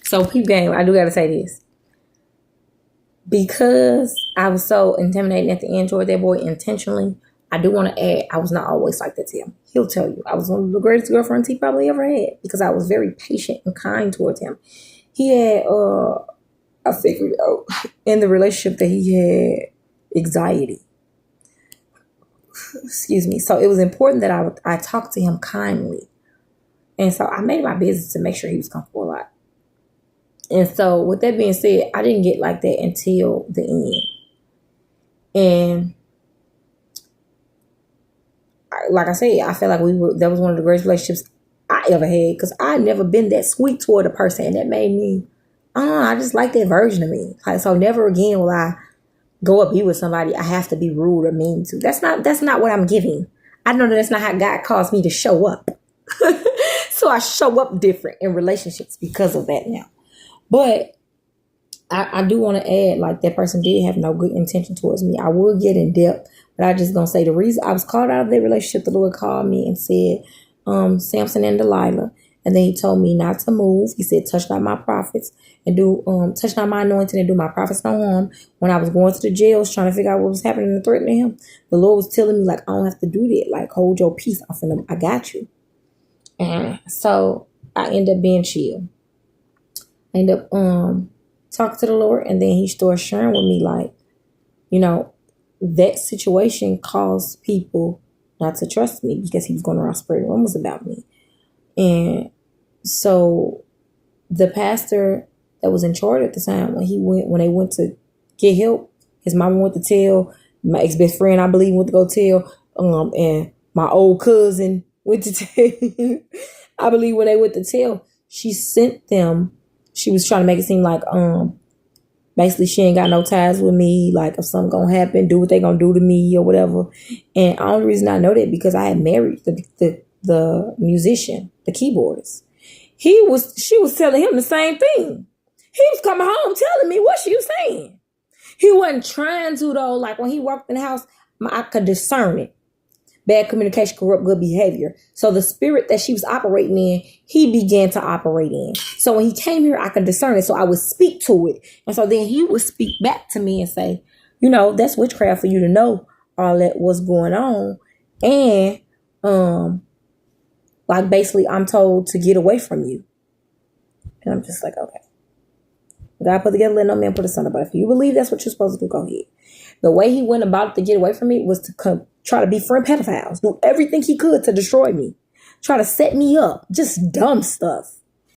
So peep game, I do gotta say this. Because I was so intimidating at the end toward that boy intentionally, I do want to add, I was not always like that to him. He'll tell you, I was one of the greatest girlfriends he probably ever had because I was very patient and kind towards him. He had, I figured out in the relationship that he had anxiety. Excuse me. So it was important that I talked to him kindly. And so I made it my business to make sure he was comfortable a lot. And so with that being said, I didn't get like that until the end. And like I said, I felt like that was one of the greatest relationships I ever had because I had never been that sweet toward a person. And that made me, I just like that version of me. Like, so never again will I go up be with somebody I have to be rude or mean to. That's not what I'm giving. I know that's not how God calls me to show up. So I show up different in relationships because of that now. But I do want to add, like, that person did have no good intention towards me. I will get in depth, but I just gonna say the reason I was called out of that relationship, the Lord called me and said, Samson and Delilah. And then he told me not to move. He said, touch not my prophets and touch not my anointing and do my prophets no harm. When I was going to the jails trying to figure out what was happening and threatening him, the Lord was telling me, like, I don't have to do that. Like, hold your peace. I got you. And so I end up being chill. I end up talking to the Lord, and then he started sharing with me, like, that situation caused people not to trust me because he was going around spreading rumors about me. And so the pastor that was in charge at the time, when they went to get help, his mama went to tell, my ex-best friend, I believe, went to go tell, and my old cousin went to tell. I believe when they went to tell, she sent them. She was trying to make it seem like, basically she ain't got no ties with me. Like, if something gonna happen, do what they gonna do to me or whatever. And the only reason I know that because I had married the musician, the keyboardist. She was telling him the same thing. He was coming home telling me what she was saying. He wasn't trying to, though. Like, when he walked in the house, I could discern it. Bad communication, corrupt good behavior. So the spirit that she was operating in, he began to operate in. So when he came here, I could discern it. So I would speak to it. And so then he would speak back to me and say, that's witchcraft for you to know all that was going on. And, like, basically I'm told to get away from you. And I'm just like, okay. God put together, let no man put asunder. But if you believe that's what you're supposed to do, go ahead. The way he went about it to get away from me was to try to befriend pedophiles, do everything he could to destroy me, try to set me up, just dumb stuff.